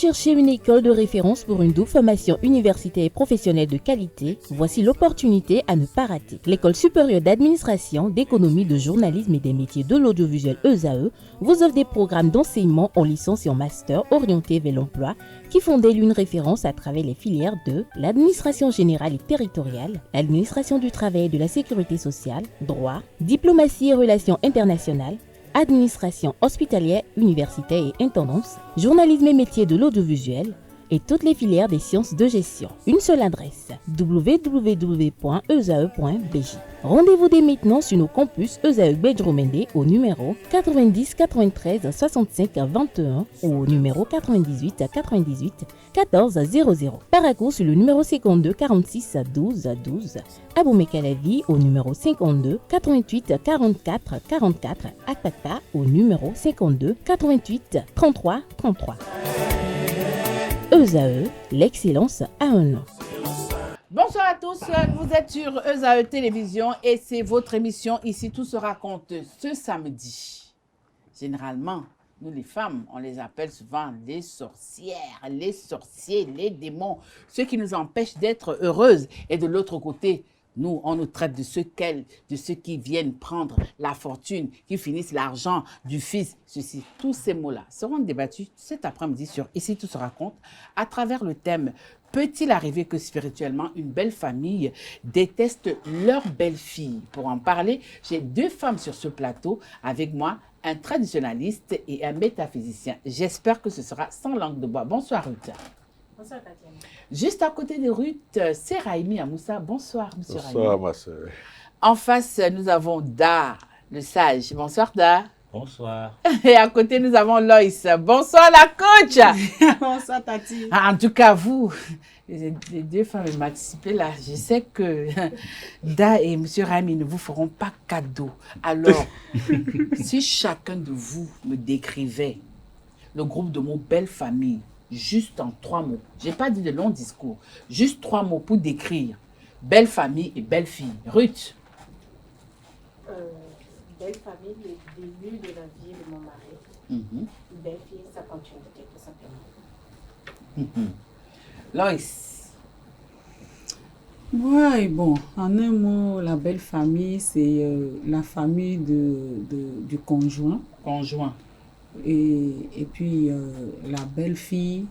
cherchez une école de référence pour une double formation universitaire et professionnelle de qualité? Voici l'opportunité à ne pas rater. L'École supérieure d'administration, d'économie, de journalisme et des métiers de l'audiovisuel ESAE vous offre des programmes d'enseignement en licence et en master orientés vers l'emploi qui font d'elle une référence à travers les filières de l'administration générale et territoriale, l'administration du travail et de la sécurité sociale, droit, diplomatie et relations internationales, administration hospitalière, universitaire et intendance, journalisme et métiers de l'audiovisuel et toutes les filières des sciences de gestion. Une seule adresse, www.esae.bj. Rendez-vous dès maintenant sur nos campus ESAE Bedjromende au numéro 90 93 65 21 ou au numéro 98 98 14 00. Paracourt sur le numéro 52 46 12 12. Aboumé-Calavi au numéro 52 88 44 44. Akpaka au numéro 52 88 33 33. ESAE, l'excellence a un nom. Bonsoir à tous, vous êtes sur ESAE Télévision et c'est votre émission Ici tout se raconte ce samedi. Généralement, nous les femmes, on les appelle souvent les sorcières, les sorciers, les démons, ceux qui nous empêchent d'être heureuses. Et de l'autre côté, nous, on nous traite de ceux qui viennent prendre la fortune, qui finissent l'argent du fils. Ceci, tous ces mots-là seront débattus cet après-midi sur Ici tout se raconte à travers le thème « Peut-il arriver que spirituellement, une belle famille déteste leur belle-fille ?» Pour en parler, j'ai deux femmes sur ce plateau avec moi, un traditionnaliste et un métaphysicien. J'espère que ce sera sans langue de bois. Bonsoir Ruth. Bonsoir Tatiana. Juste à côté de Ruth, c'est Raimi Amoussa. Bonsoir monsieur Raimi. Bonsoir ma soeur. En face, nous avons Da, le sage. Bonsoir Da. Bonsoir. Et à côté, nous avons Loïs. Bonsoir la coach. Bonsoir Tati. En tout cas, vous, les deux femmes émancipées là, je sais que Da et monsieur Raimi ne vous feront pas cadeau. Alors, si chacun de vous me décrivait le groupe de mots belle famille, juste en 3 mots. Je n'ai pas dit de long discours. Juste 3 mots pour décrire belle famille et belle fille. Ruth. Belle famille, le début de la vie de mon mari. Belle fille, sa continuité, tout simplement. Loïs. Oui, bon, en un mot, la belle famille, c'est la famille du conjoint. Conjoint. Et puis, la belle-fille,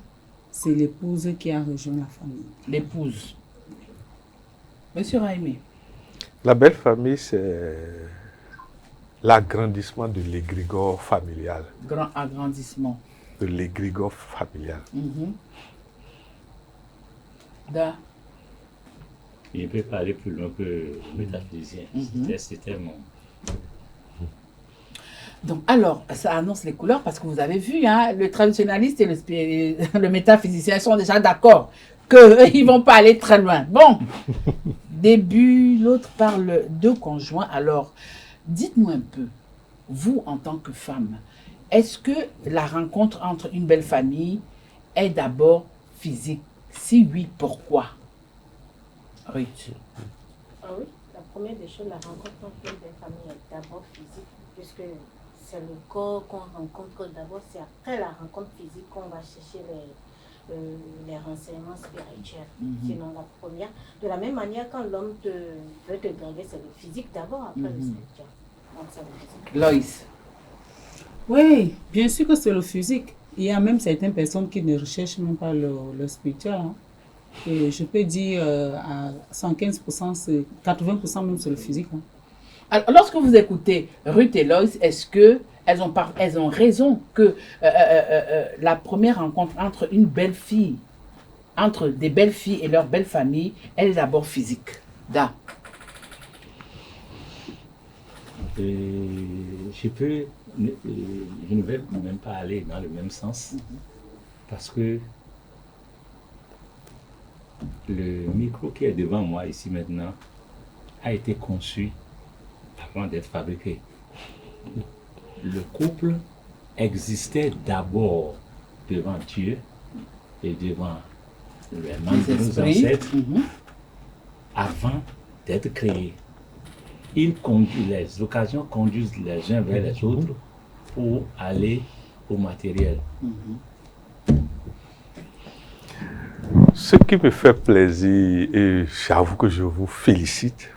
c'est l'épouse qui a rejoint la famille. L'épouse. Monsieur Raimi. La belle famille, c'est l'agrandissement de l'égrégore familial. Grand agrandissement. De l'égrégore familial. Da. Je peux parler plus loin que le métaphysicien. C'était mon... Donc, alors, ça annonce les couleurs parce que vous avez vu, hein, le traditionnaliste et le métaphysicien sont déjà d'accord qu'ils ne vont pas aller très loin. Bon, début, l'autre parle de conjoint. Alors, dites-nous un peu, vous en tant que femme, est-ce que la rencontre entre une belle famille est d'abord physique? Si oui, pourquoi? Ruth. Ah oui, la première des choses, la rencontre entre une belle famille est d'abord physique, puisque c'est le corps qu'on rencontre d'abord, c'est après la rencontre physique qu'on va chercher les renseignements spirituels. Sinon, la première, de la même manière, quand l'homme veut te draguer, c'est le physique d'abord, après le spirituel. Donc, c'est le physique. Loïs. Oui, bien sûr que c'est le physique. Il y a même certaines personnes qui ne recherchent même pas le spirituel. Hein. Et je peux dire à 115%, 80% même c'est le physique. Hein. Alors, lorsque vous écoutez Ruth et Loïs, est-ce qu'elles ont raison que la première rencontre entre une belle fille, entre des belles filles et leur belle famille, elle est d'abord physique? Da. Je ne vais même pas aller dans le même sens parce que le micro qui est devant moi ici maintenant a été conçu avant d'être fabriqué. Le couple existait d'abord devant Dieu et devant les membres de nos ancêtres avant d'être créé. Les occasions conduisent les uns vers les autres pour aller au matériel. Ce qui me fait plaisir, et j'avoue que je vous félicite,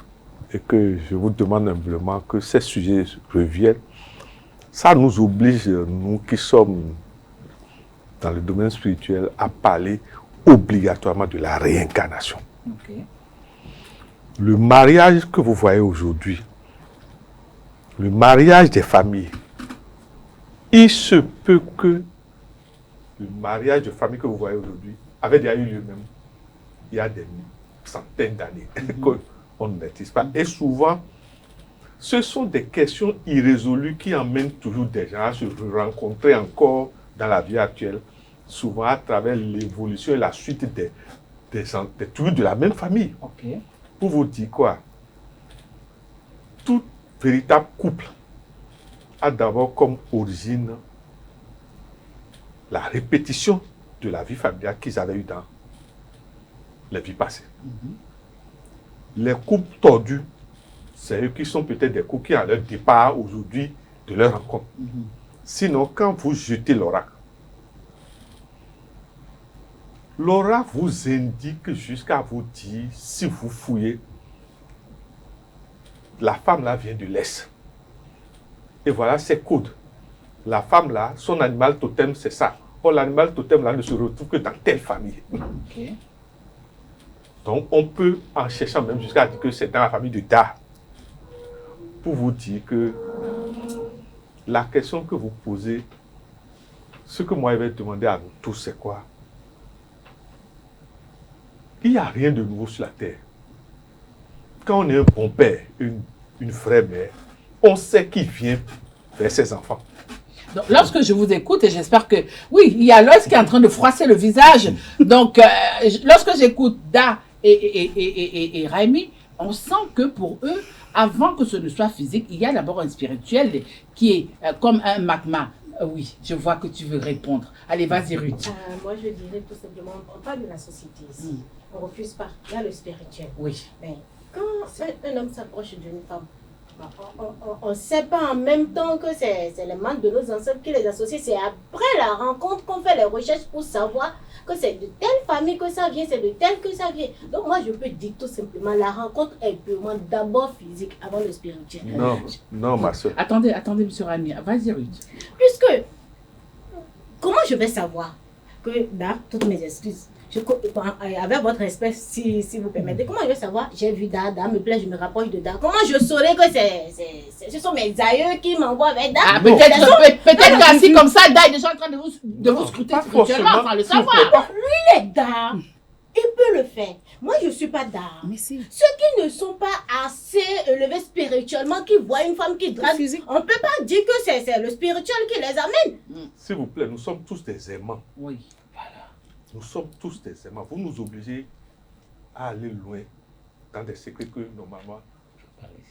et que je vous demande humblement que ces sujets reviennent, ça nous oblige, nous qui sommes dans le domaine spirituel, à parler obligatoirement de la réincarnation. Ok. Le mariage que vous voyez aujourd'hui, le mariage des familles, il se peut que le mariage de famille que vous voyez aujourd'hui avait déjà eu lieu même il y a des centaines d'années qu'on ne maîtrise pas. Et souvent, ce sont des questions irrésolues qui emmènent toujours des gens à se rencontrer encore dans la vie actuelle, souvent à travers l'évolution et la suite des toujours de la même famille. Ok. Pour vous dire quoi? Tout véritable couple a d'abord comme origine la répétition de la vie familiale qu'ils avaient eue dans les vies passées. Les couples tordus, c'est eux qui sont peut-être des couples qui, à leur départ aujourd'hui, de leur rencontre. Sinon, quand vous jetez l'oracle, l'oracle vous indique jusqu'à vous dire, si vous fouillez, la femme là vient de l'Est. Et voilà ses codes. La femme là, son animal totem, c'est ça. Or, l'animal totem là ne se retrouve que dans telle famille. Ok. Donc, on peut, en cherchant même jusqu'à dire que c'est dans la famille de Da. Pour vous dire que la question que vous posez, ce que moi je vais demander à nous tous, c'est quoi? Il n'y a rien de nouveau sur la terre. Quand on est un bon père, une vraie mère, on sait qui vient vers ses enfants. Donc, lorsque je vous écoute, et j'espère que... Oui, il y a Loïs qui est en train de froisser le visage. Donc, lorsque j'écoute Da et Raimi, on sent que pour eux, avant que ce ne soit physique, il y a d'abord un spirituel qui est comme un magma. Oui, je vois que tu veux répondre. Allez, vas-y, Ruth. Moi, je dirais tout simplement, on parle de la société ici. On ne refuse pas. Il y a le spirituel. Oui. Mais quand un homme s'approche d'une femme, on ne sait pas en même temps que c'est les membres de nos ancêtres qui les associent. C'est après la rencontre qu'on fait les recherches pour savoir que c'est de telle famille que ça vient, c'est de telle que ça vient. Donc moi, je peux dire tout simplement, la rencontre est purement d'abord physique avant le spirituel. Non, non, ma soeur. Attendez, M. Rami. Vas-y, Ruth. Puisque, comment je vais savoir que, là, toutes mes excuses, avec votre respect, si vous permettez, comment je vais savoir, j'ai vu Da me plaît, je me rapproche de Da. Comment je saurais que ce sont mes aïeux qui m'envoient avec Da? Ah, peut-être qu'assis comme ça, Da est déjà en train de vous scruter spirituellement sans le savoir. Lui, les Da, il peut le faire. Moi, je ne suis pas Da. Mais si. Ceux qui ne sont pas assez élevés spirituellement, qui voient une femme qui drague, on ne peut pas dire que c'est le spirituel qui les amène. S'il vous plaît, nous sommes tous des aimants. Oui. Nous sommes tous des aimants. Vous nous obligez à aller loin dans des secrets que normalement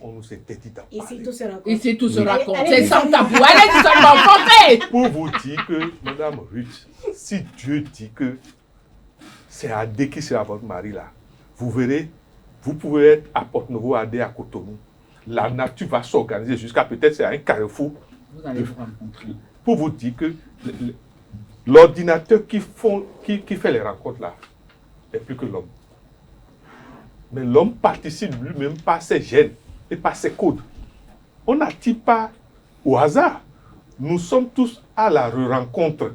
on nous interdit d'en parler. Ici, tout se raconte. Ici, tout se raconte. allez, C'est sans tabou. Allez, tout simplement, comptez. Pour vous dire que, Madame Ruth, si Dieu dit que c'est Adé qui sera votre mari là, vous verrez, vous pouvez être à Porto-Novo, Adé à Cotonou. La nature va s'organiser jusqu'à peut-être c'est un carrefour. Vous allez vous rencontrer. Pour vous dire que l'ordinateur qui fait les rencontres là est plus que l'homme. Mais l'homme participe lui-même par ses gènes et par ses codes. On n'attire pas au hasard. Nous sommes tous à la rencontre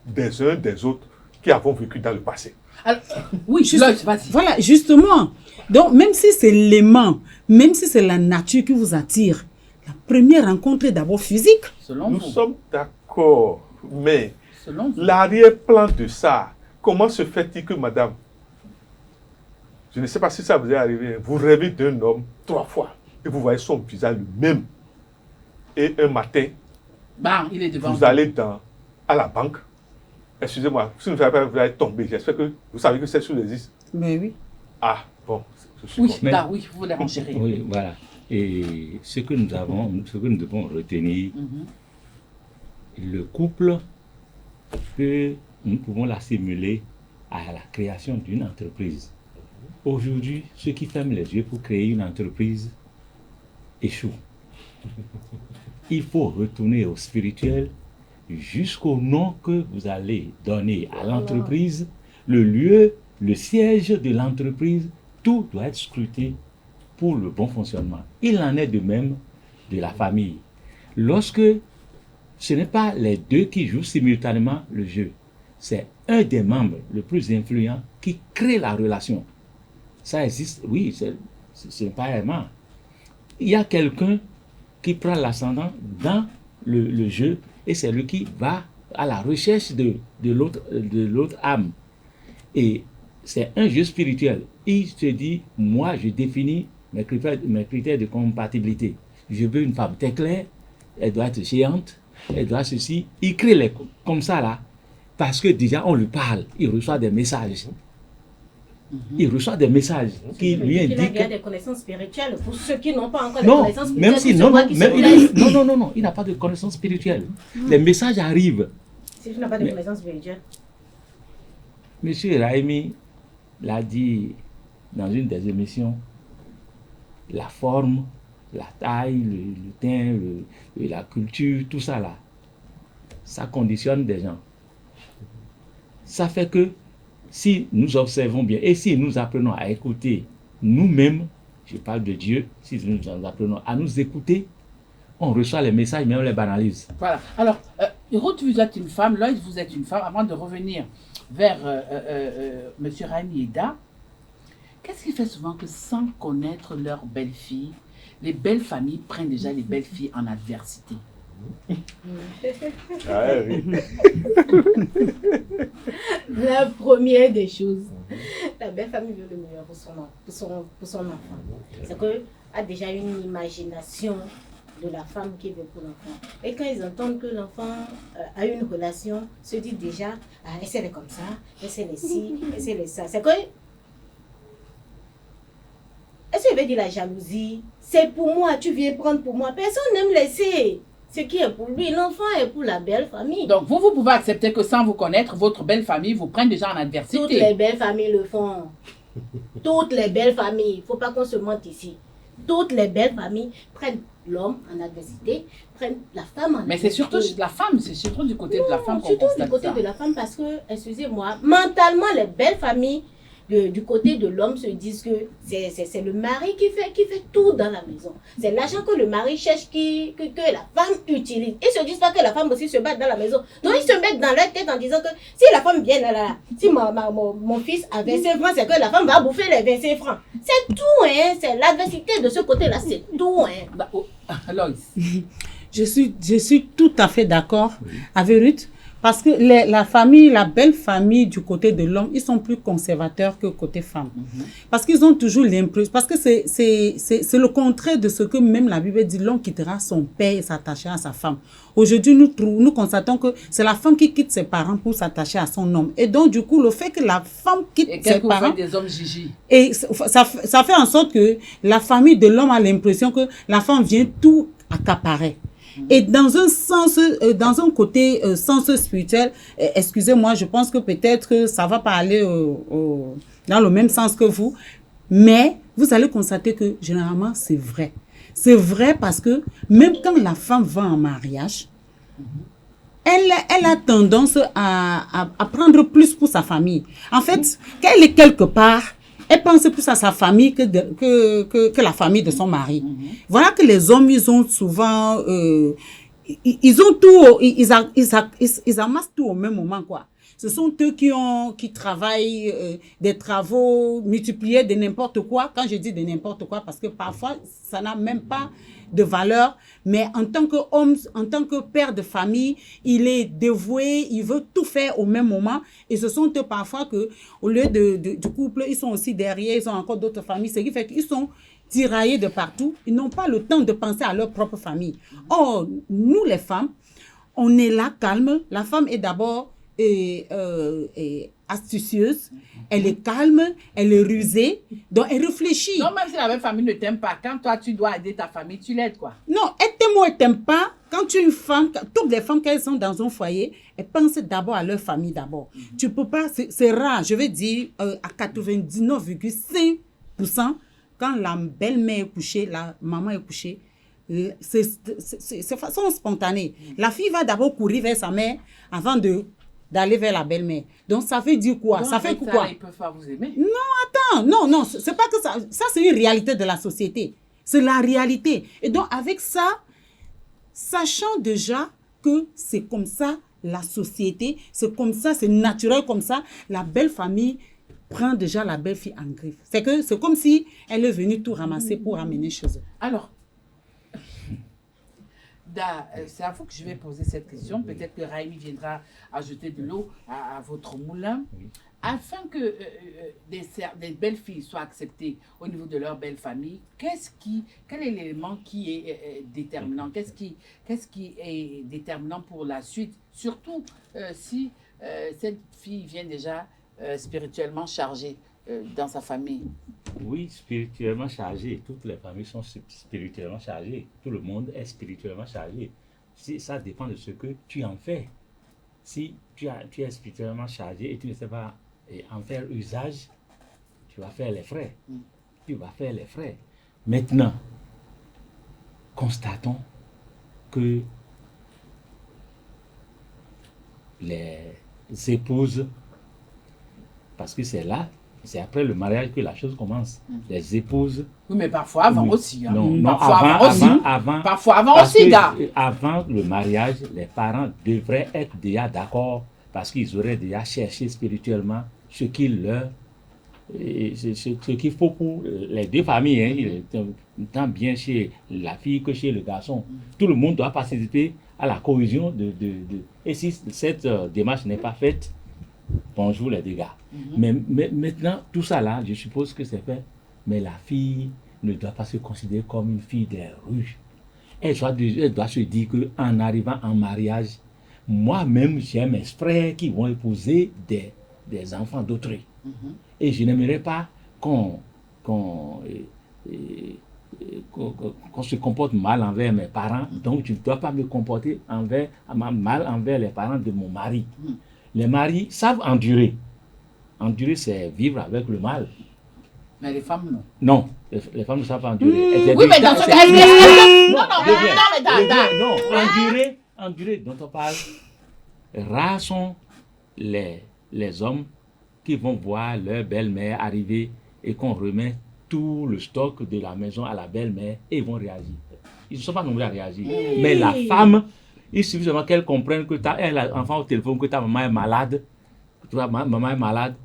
des uns des autres qui avons vécu dans le passé. Alors, oui, vas-y. Voilà, justement. Donc, même si c'est l'aimant, même si c'est la nature qui vous attire, la première rencontre est d'abord physique. Selon Nous vous. sommes d'accord, mais Selon vous. l'arrière-plan de ça, comment se fait-il que, madame, je ne sais pas si ça vous est arrivé, vous rêvez d'un homme 3 fois et vous voyez son visage le même. Et un matin, Bah, il est devant vous allez à la banque. Excusez-moi, si vous ne savez pas, vous allez tomber. J'espère que vous savez que c'est sur les listes. Mais oui. Ah, bon, je suis Oui, bon. Mais- là, oui, vous voulez renchérir. Oui, voilà. Et ce que nous devons retenir, le couple nous pouvons l'assimiler à la création d'une entreprise. Aujourd'hui, ceux qui ferment les yeux pour créer une entreprise échouent. Il faut retourner au spirituel jusqu'au nom que vous allez donner à l'entreprise, le lieu, le siège de l'entreprise, tout doit être scruté pour le bon fonctionnement. Il en est de même de la famille. Lorsque ce n'est pas les deux qui jouent simultanément le jeu, c'est un des membres le plus influent qui crée la relation. Ça existe, oui, c'est pas vraiment. Il y a quelqu'un qui prend l'ascendant dans le jeu et c'est lui qui va à la recherche de l'autre âme. Et c'est un jeu spirituel. Il se dit, moi je définis mes critères de compatibilité. Je veux une femme très claire, elle doit être géante, elle doit ceci. Il crée comme ça là, parce que déjà on lui parle, il reçoit des messages. Il reçoit des messages qui lui indiquent. Il a des connaissances spirituelles pour ceux qui n'ont pas encore des connaissances spirituelles. Même si, non, il n'a pas de connaissances spirituelles. Les messages arrivent. Si tu n'as pas de connaissances spirituelles. Monsieur Raimi l'a dit dans une des émissions, la forme, la taille, le teint, la culture, tout ça là, ça conditionne des gens. Ça fait que si nous observons bien et si nous apprenons à écouter nous-mêmes, je parle de Dieu, si nous apprenons à nous écouter, on reçoit les messages mais on les banalise. Voilà. Alors, Ruth, vous êtes une femme, Loïs, vous êtes une femme. Avant de revenir vers M. Raimi Eda, qu'est-ce qui fait souvent que sans connaître leurs belles-filles, les belles familles prennent déjà les belles-filles en adversité? La première des choses, la belle famille veut le meilleur pour son enfant. C'est qu'elle a déjà une imagination de la femme qui veut pour l'enfant. Et quand ils entendent que l'enfant a une relation, se dit déjà, ah, elle est comme ça, elle est ci, elle est ça. C'est que, est-ce que je vais dire la jalousie? C'est pour moi, tu viens prendre pour moi. Personne n'aime laisser. Ce qui est pour lui, l'enfant est pour la belle famille. Donc, vous pouvez accepter que sans vous connaître, votre belle famille vous prenne déjà en adversité. Toutes les belles familles le font. Toutes les belles familles. Il ne faut pas qu'on se mente ici. Toutes les belles familles prennent l'homme en adversité, prennent la femme en adversité. Mais c'est surtout la femme, c'est surtout du côté de la femme qu'on constate ça. Surtout du côté de la femme parce que, excusez-moi, mentalement, les belles familles du côté de l'homme se disent que c'est le mari qui fait tout dans la maison. C'est l'argent que le mari cherche que la femme utilise. Ils ne se disent pas que la femme aussi se bat dans la maison. Donc ils se mettent dans leur tête en disant que si la femme vient là, si mon fils a 25 francs, c'est que la femme va bouffer les 25 francs. C'est tout, hein. C'est l'adversité de ce côté-là, c'est tout, hein. Loïs. Je suis tout à fait d'accord avec Ruth. Parce que la famille, la belle famille du côté de l'homme, ils sont plus conservateurs que côté femme. Parce qu'ils ont toujours l'impression, parce que c'est le contraire de ce que même la Bible dit, l'homme quittera son père et s'attachera à sa femme. Aujourd'hui, nous constatons que c'est la femme qui quitte ses parents pour s'attacher à son homme. Et donc, du coup, le fait que la femme quitte ses parents... Et des hommes gigi. Et ça fait en sorte que la famille de l'homme a l'impression que la femme vient tout accaparer. Et dans un sens, dans un côté sens spirituel, excusez-moi, je pense que peut-être ça va pas aller dans le même sens que vous, mais vous allez constater que généralement c'est vrai. C'est vrai parce que même quand la femme va en mariage, elle a tendance à prendre plus pour sa famille. En fait, quand elle est quelque part, elle pense plus à sa famille que la famille de son mari. Voilà que les hommes, ils ont souvent... ils ont tout... Ils amassent tout au même moment, quoi. Ce sont eux qui travaillent des travaux multipliés de n'importe quoi. Quand je dis de n'importe quoi, parce que parfois, ça n'a même pas de valeur. Mais en tant qu'homme, en tant que père de famille, il est dévoué, il veut tout faire au même moment. Et ce sont eux parfois que, au lieu du couple, ils sont aussi derrière, ils ont encore d'autres familles. Ce qui fait qu'ils sont tiraillés de partout. Ils n'ont pas le temps de penser à leur propre famille. Or, nous les femmes, on est là calme. La femme est d'abord astucieuse, elle est calme, elle est rusée, donc elle réfléchit. Non, même si la même famille ne t'aime pas, quand toi tu dois aider ta famille, tu l'aides, quoi. Non, elle t'aime ou elle t'aime pas, quand tu es une femme, toutes les femmes, quand elles sont dans un foyer, elles pensent d'abord à leur famille d'abord. Tu peux pas, c'est rare, je vais dire à 99,5%, quand la belle-mère est couchée, la maman est couchée, c'est façon spontanée. La fille va d'abord courir vers sa mère avant de d'aller vers la belle-mère. Donc, ça veut dire quoi? Donc, Ça fait avec quoi? ils peuvent pas vous aimer. Non, c'est pas que ça. Ça, c'est une réalité de la société. C'est la réalité. Et donc, avec ça, sachant déjà que c'est comme ça la société, c'est comme ça, c'est naturel comme ça, la belle famille prend déjà la belle fille en griffe. C'est comme si elle est venue tout ramasser pour amener chez eux. Alors, c'est à vous que je vais poser cette question. Peut-être que Raimi viendra ajouter de l'eau à votre moulin. Oui. Afin que des belles filles soient acceptées au niveau de leur belle famille, quel est l'élément qui est déterminant? Qu'est-ce qui est déterminant pour la suite? Surtout si cette fille vient déjà spirituellement chargée dans sa famille. Oui, spirituellement chargé. Toutes les familles sont spirituellement chargées. Tout le monde est spirituellement chargé. Ça dépend de ce que tu en fais. Si tu es spirituellement chargé et tu ne sais pas en faire usage, tu vas faire les frais. Tu vas faire les frais. Maintenant, constatons que les épouses, parce que c'est après le mariage que la chose commence. Les épouses. Oui, mais parfois avant Oui. aussi. Hein. Non, Parfois avant parce aussi, que gars. Avant le mariage, les parents devraient être déjà d'accord parce qu'ils auraient déjà cherché spirituellement ce qu'il faut pour les deux familles. Hein. Tant bien chez la fille que chez le garçon. Tout le monde doit participer à la cohésion Et si cette démarche n'est pas faite, bonjour les dégâts. Mais maintenant, tout ça là, je suppose que c'est fait. Mais la fille ne doit pas se considérer comme une fille des rues. Elle doit se dire qu'en arrivant en mariage, moi-même, j'ai mes frères qui vont épouser des enfants d'autrui. Et je n'aimerais pas qu'on se comporte mal envers mes parents. Donc, je ne dois pas me comporter mal envers les parents de mon mari. Les maris savent endurer. Endurer, c'est vivre avec le mal. Mais les femmes, non. Non, les femmes ne savent pas endurer. Oui, mais dans ce cas, endurer dont on parle, rares sont les hommes qui vont voir leur belle-mère arriver et qu'on remet tout le stock de la maison à la belle-mère et ils vont réagir. Ils ne sont pas nombreux à réagir. Mais la femme, il suffit seulement qu'elle comprenne que elle a l'enfant au téléphone, que ta maman est malade, maman est malade,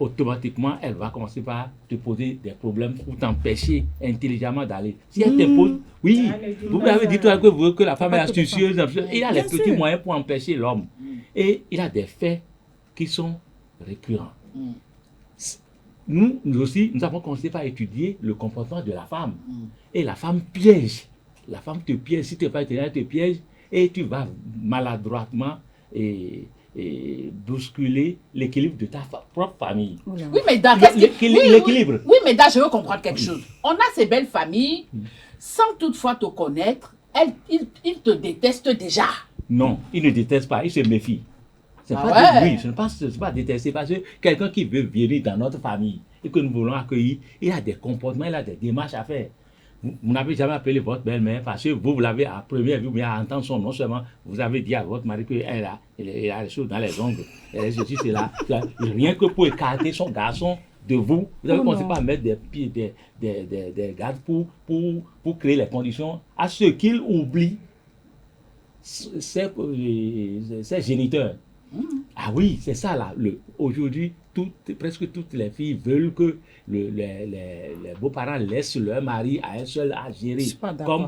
automatiquement, elle va commencer par te poser des problèmes pour t'empêcher intelligemment d'aller. Si elle t'impose, oui, vous avez dit toi que la femme est astucieuse, il a les petits moyens pour empêcher l'homme. Et il a des faits qui sont récurrents. Nous aussi, nous avons commencé par étudier le comportement de la femme. Et la femme piège. La femme te piège. Si tu n'es pas étonné, elle te piège et tu vas maladroitement et bousculer l'équilibre de ta propre famille. Oui, mais dans l'équilibre. Oui, mais là, je veux comprendre quelque chose. On a ces belles familles, sans toutefois te connaître, ils te détestent déjà. Non, ils ne détestent pas, ils se méfient. C'est oui, je ne pense que ce n'est pas détester, parce que quelqu'un qui veut venir dans notre famille et que nous voulons accueillir, il a des comportements, il a des démarches à faire. Vous n'avez jamais appelé votre belle-mère parce que vous l'avez à première vue, mais à entendre son nom seulement, vous avez dit à votre mari qu'elle a des choses dans les ongles. Et ceci, c'est là. Rien que pour écarter son garçon de vous, vous avez commencé par mettre des gardes pour créer les conditions à ce qu'il oublie ses géniteurs. Ah oui, c'est ça là. Aujourd'hui, presque toutes les filles veulent que les beaux-parents laissent leur mari à elle seule à gérer,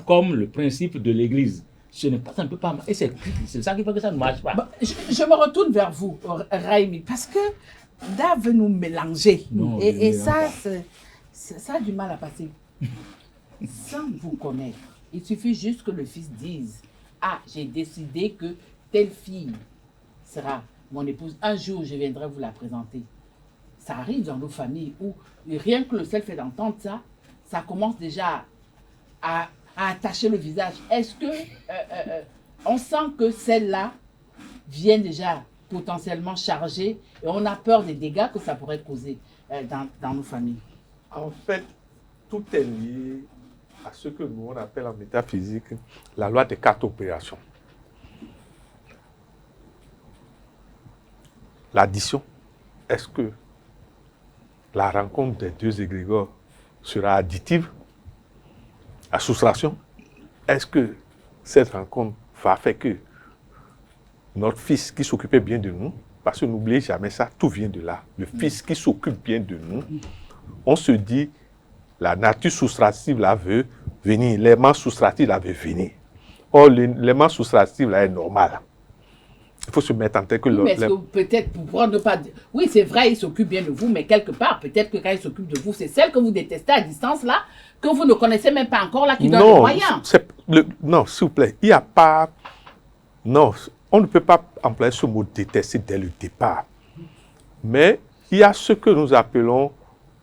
comme le principe de l'église. Ça ne peut pas. Et c'est ça qui fait que ça ne marche pas. Je me retourne vers vous, Raimi, parce que là, veut nous mélanger. Non, et ça a du mal à passer. Sans vous connaître, il suffit juste que le fils dise: ah, j'ai décidé que telle fille sera mon épouse. Un jour, je viendrai vous la présenter. Ça arrive dans nos familles où rien que le seul fait d'entendre ça, ça commence déjà à attacher le visage. Est-ce que on sent que celle-là vient déjà potentiellement chargée et on a peur des dégâts que ça pourrait causer dans nos familles? En fait, tout est lié à ce que nous on appelle en métaphysique la loi des 4 opérations. l'addition, est-ce que la rencontre des deux égrégores sera additive? La soustraction, est-ce que cette rencontre va faire que notre fils qui s'occupait bien de nous, parce que n'oubliez jamais ça, tout vient de là, le fils qui s'occupe bien de nous, on se dit, la nature soustractive là veut venir, l'aimant soustractif là veut venir. Or, l'aimant soustractif là est normal. Il faut se mettre en tête que... Oui, mais est-ce que peut-être pour ne pas dire... Oui, c'est vrai, il s'occupe bien de vous, mais quelque part, peut-être que quand il s'occupe de vous, c'est celle que vous détestez à distance là, que vous ne connaissez même pas encore là, qui donne les moyens. Non, s'il vous plaît, il n'y a pas... Non, on ne peut pas employer ce mot détester dès le départ. Mais il y a ce que nous appelons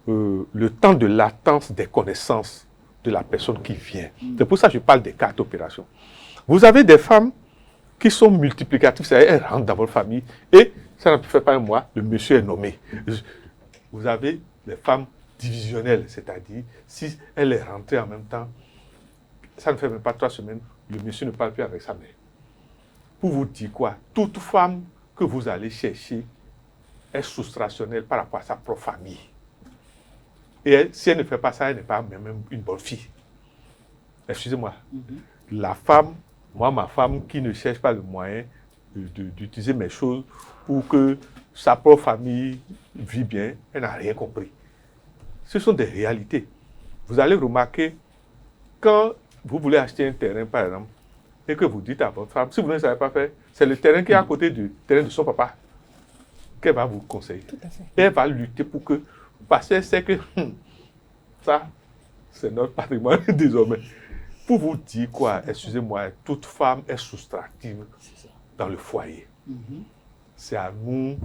le temps de latence des connaissances de la personne qui vient. C'est pour ça que je parle des cartes d'opération. Vous avez des femmes qui sont multiplicatives, c'est-à-dire elles rentrent dans votre famille et ça ne fait pas un mois, le monsieur est nommé. Vous avez des femmes divisionnelles, c'est-à-dire si elle est rentrée en même temps, ça ne fait même pas 3 semaines, le monsieur ne parle plus avec sa mère. Pour vous dire quoi? Toute femme que vous allez chercher est soustrationnelle par rapport à sa propre famille. Et si elle ne fait pas ça, elle n'est pas même une bonne fille. Excusez-moi. La femme, moi, ma femme qui ne cherche pas le moyen d'utiliser mes choses pour que sa propre famille vit bien, elle n'a rien compris. Ce sont des réalités. Vous allez remarquer, quand vous voulez acheter un terrain, par exemple, et que vous dites à votre femme, si vous ne savez pas faire, c'est le terrain qui est à côté du terrain de son papa qu'elle va vous conseiller. Tout à fait. Et elle va lutter pour que, parce qu'elle sait que ça, c'est notre patrimoine désormais. Pour vous dire quoi, excusez-moi, toute femme est soustractive dans le foyer. C'est à nous,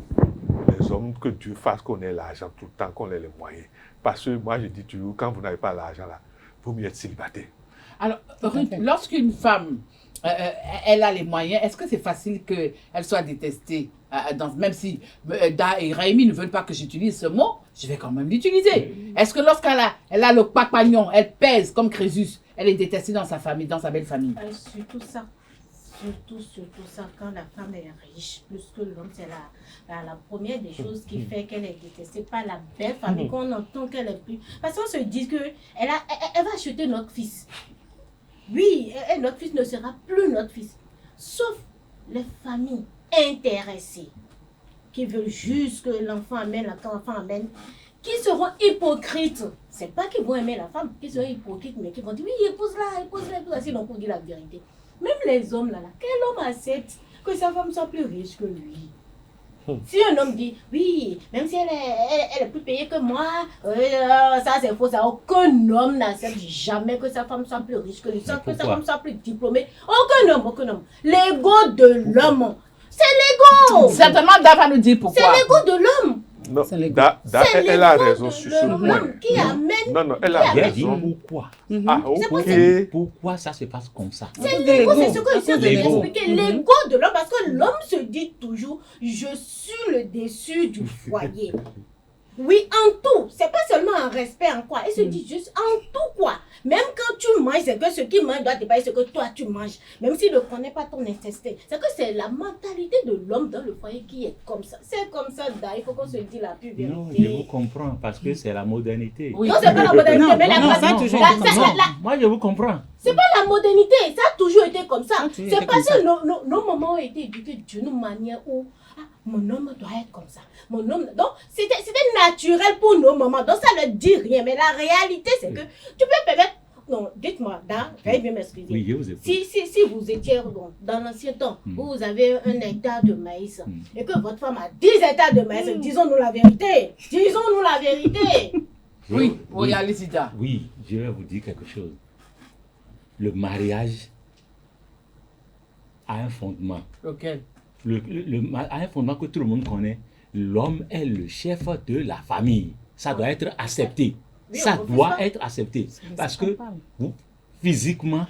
les hommes, que Dieu fasse qu'on ait l'argent tout le temps, qu'on ait les moyens. Parce que moi, je dis toujours, quand vous n'avez pas l'argent là, il vaut mieux être célibataire. Alors, Ruth, lorsqu'une femme, elle a les moyens, est-ce que c'est facile qu'elle soit détestée même si Da et Raimi ne veulent pas que j'utilise ce mot, je vais quand même l'utiliser. Est-ce que lorsqu'elle a le papagnon, elle pèse comme Crésus, elle est détestée dans sa famille, dans sa belle famille? Surtout ça. Surtout ça, quand la femme est riche, plus que l'homme, c'est la première des choses qui fait qu'elle est détestée par la belle famille, qu'on entend qu'elle est plus... Parce qu'on se dit qu'elle va acheter notre fils. Oui, et notre fils ne sera plus notre fils. Sauf les familles intéressées, qui veulent juste que l'enfant amène, l'enfant amène, qui seront hypocrites. C'est pas qu'ils vont aimer la femme, qui seront hypocrites, mais qui vont dire, oui, épouse-la, sinon pour dire la vérité. Même les hommes là, quel homme accepte que sa femme soit plus riche que lui? Si un homme dit, oui, même si elle est plus payée que moi, ça c'est faux, ça. Aucun homme n'accepte jamais que sa femme soit plus riche que lui, que sa femme soit plus diplômée. Aucun homme. L'ego de l'homme, c'est l'ego. Certainement, Da va nous dire pourquoi. C'est l'ego de l'homme. Non, elle a raison sur ce point. Qui amène... Non, elle a raison. Pourquoi? Ah, ok. Pourquoi ça se passe comme ça? C'est l'ego, c'est ce que je suis en train d'expliquer. L'ego de l'homme, parce que l'homme se dit toujours, je suis le dessus du foyer. Oui, en tout. C'est pas seulement en respect, en quoi. Il se dit juste en tout, quoi. Même quand tu manges, c'est que ce qui mange doit dépasser ce que toi tu manges. Même s'il ne connaît pas ton intestin. C'est que c'est la mentalité de l'homme dans le foyer qui est comme ça. C'est comme ça, Da. Il faut qu'on se dise la plus vérité. Non, je vous comprends parce que c'est la modernité. Oui. Non, c'est pas la modernité, mais Moi, je vous comprends. c'est pas la modernité. Ça a toujours été comme ça. toujours C'est été parce comme que nos mamans ont été éduquées d'une manière où mon homme doit être comme ça. Mon homme... Donc, c'était naturel pour nos mamans. Donc, ça ne dit rien. Mais la réalité, c'est que tu peux permettre... Non, dites-moi, Da, veuillez bien m'excuser. Oui, je vous écoute. Si vous étiez dans l'ancien temps, vous avez un hectare de maïs et que votre femme a 10 hectares de maïs, disons-nous la vérité. Disons-nous la vérité. Oui, allez-y, Da. Oui, je vais vous dire quelque chose. Le mariage a un fondement. Lequel? A un fondement que tout le monde connaît. L'homme est le chef de la famille. Ça doit être accepté. Oui, Ça on doit refuse pas. être accepté. Parce que vous, physiquement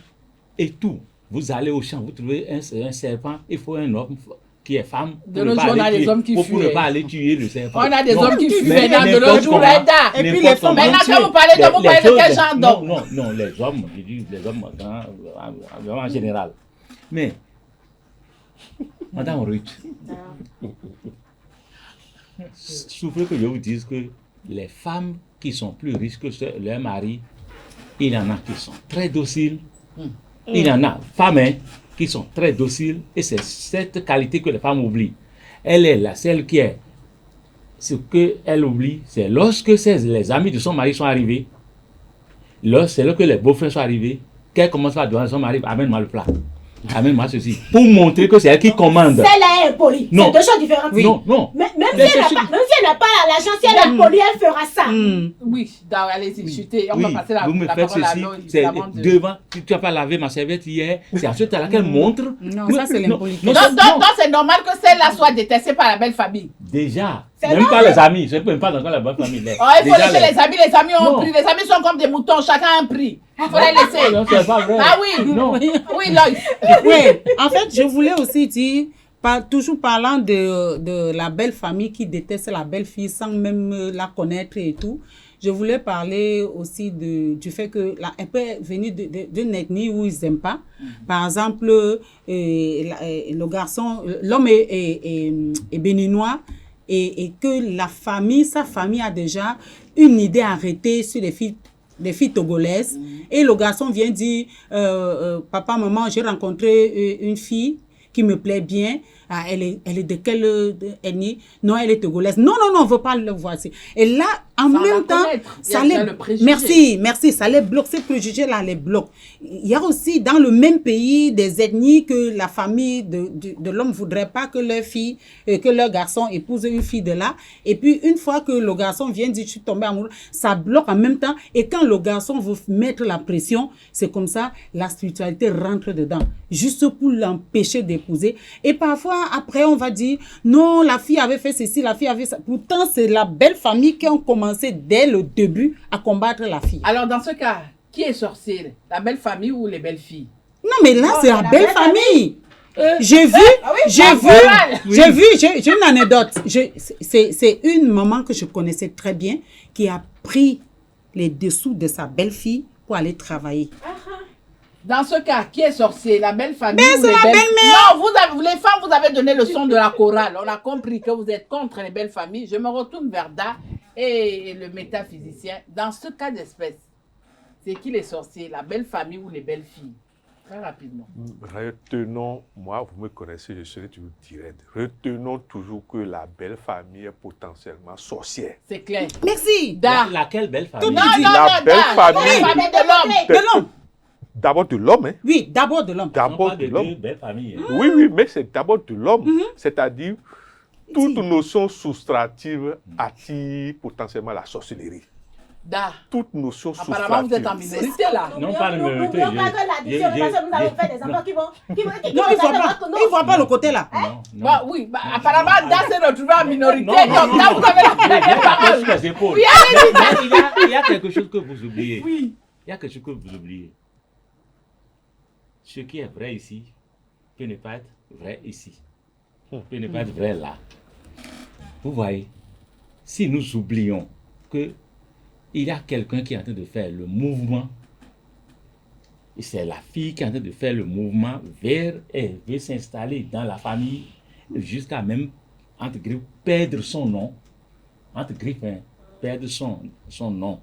et tout, vous allez au champ, vous trouvez un serpent, il faut un homme qui est femme. De nos jours, on a des hommes qui pour ne fuient. pas aller tuer le serpent. On a des hommes qui fuient mais maintenant de nos n'importe jours, comment, là, Da. Et puis les femmes Maintenant, tuer. quand vous parlez d'hommes, vous parlez de quel genre d'homme? Non, les hommes, je dis les hommes en général. Mais, Madame Ruth, souffrez que je vous dise que les femmes qui sont plus riches que leur mari, il y en a qui sont très dociles. Il y en a, femmes, hein, qui sont très dociles. Et c'est cette qualité que les femmes oublient. Elle est celle qui est. Ce qu'elle oublie, c'est lorsque les amis de son mari sont arrivés, c'est là que les beaux-frères sont arrivés, qu'elle commence à demander à son mari, amène-moi le plat. Amène-moi ceci. Pour montrer que c'est elle qui commande. Celle-là est polie. C'est deux choses différentes. Oui. Non. Même si elle n'a pas l'argent, si elle est polie, elle fera ça. Oui, allez-y, chutez. On va passer vous me la faites parole à ceci, Loïs. c'est devant, tu n'as pas lavé ma serviette hier, c'est à ce temps-là qu'elle montre. Non, ça c'est l'impolitesse. Donc, c'est normal que celle-là soit détestée par la belle famille. Déjà, même pas les amis, je ne peux pas dans la bonne famille. Il faut laisser les amis ont pris. Les amis sont comme des moutons, chacun a un prix. Il faut les laisser. Non, c'est pas vrai. Ah oui, Non. Oui, Loïs. Oui, en fait, je voulais aussi dire, toujours parlant de la belle famille qui déteste la belle fille sans même la connaître et tout, je voulais parler aussi du fait que elle peut venir d'une ethnie où ils n'aiment pas. Par exemple, le garçon, l'homme est béninois et que sa famille a déjà une idée arrêtée sur les filles togolaises. Et le garçon vient dire, papa, maman, j'ai rencontré une fille qui me plaît bien. Ah, elle est de quelle ethnie? Non, elle est togolaise. Non, on ne veut pas le voir. Et là, en même temps, ça les... Merci, ça les bloque. Ces préjugés-là les bloquent. Il y a aussi dans le même pays des ethnies que la famille de l'homme ne voudrait pas que leur fille, que leur garçon épouse une fille de là. Et puis, une fois que le garçon vient dire, je suis tombé amoureux, ça bloque en même temps. Et quand le garçon veut mettre la pression, c'est comme ça, la spiritualité rentre dedans. Juste pour l'empêcher d'épouser. Et parfois, après, on va dire, non, la fille avait fait ceci, la fille avait ça. Pourtant, c'est la belle famille qui ont commencé dès le début à combattre la fille. Alors, dans ce cas, qui est sorcière? La belle famille ou les belles filles? Non, mais là, c'est la belle famille. J'ai une anecdote. C'est une maman que je connaissais très bien qui a pris les dessous de sa belle-fille pour aller travailler. Dans ce cas, qui est sorcier? La belle famille mais ou c'est les la belles... belle-mère. Non, les femmes, vous avez donné le son de la chorale. On a compris que vous êtes contre les belles familles. Je me retourne vers Da et le métaphysicien. Dans ce cas d'espèce, c'est qui les sorciers? La belle famille ou les belles filles? Très rapidement. Retenons, moi, vous me connaissez, je serai toujours direct. Retenons toujours que la belle famille est potentiellement sorcière. C'est clair. Merci. Da. Laquelle belle famille? La belle famille de l'homme. D'abord de l'homme. Hein. Oui, d'abord de l'homme. D'abord de l'homme. Belle famille. Oui, mais c'est d'abord de l'homme. C'est-à-dire, toute notion soustrative attire potentiellement la sorcellerie. Da. Toute notion soustrative. Apparemment, vous êtes en minorité là. Non, pas le minorité. N'oublions pas que l'addition, parce que vous avez fait des enfants qui vont... Non, il ne voit pas le côté là. Non. Bah, oui, apparemment, Da s'est retrouvé en minorité. Non, Donc, Da, vous avez la dernière parole. Il y a quelque chose que vous oubliez. Oui. Il y a quelque chose que vous oubliez. Ce qui est vrai ici peut ne pas être vrai ici. Peut ne pas être vrai là. Vous voyez, si nous oublions que il y a quelqu'un qui est en train de faire le mouvement, et c'est la fille qui est en train de faire le mouvement vers elle veut s'installer dans la famille jusqu'à même, entre griffes, perdre son nom, entre griffes, perdre son nom.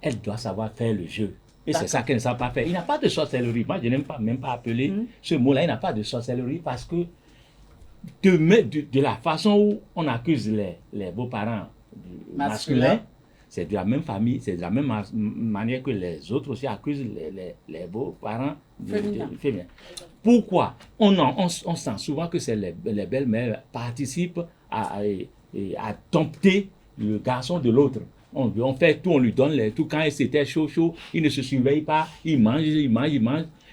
Elle doit savoir faire le jeu. Et c'est ça qu'elle ne sait pas faire. Il n'y a pas de sorcellerie. Moi, je n'aime pas même pas appeler ce mot-là. Il n'y a pas de sorcellerie parce que de la façon où on accuse les beaux-parents masculins, c'est de la même famille, c'est de la même manière que les autres aussi accusent les beaux-parents féminins. Pourquoi? On sent souvent que c'est les belles-mères participent à dompter le garçon de l'autre. On fait tout, on lui donne tout. Quand c'était chaud, il ne se surveille pas, il mange.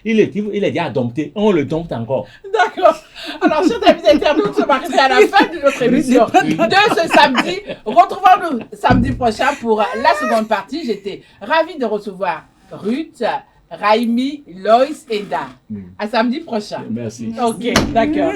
Il est dit à dompter, on le dompte encore. D'accord. Alors, chers amis internautes, ce mardi à la fin de notre émission de ce samedi. Retrouvons-nous samedi prochain pour la seconde partie. J'étais ravie de recevoir Ruth, Raimi, Loïs et Da. À samedi prochain. Merci. Ok, d'accord.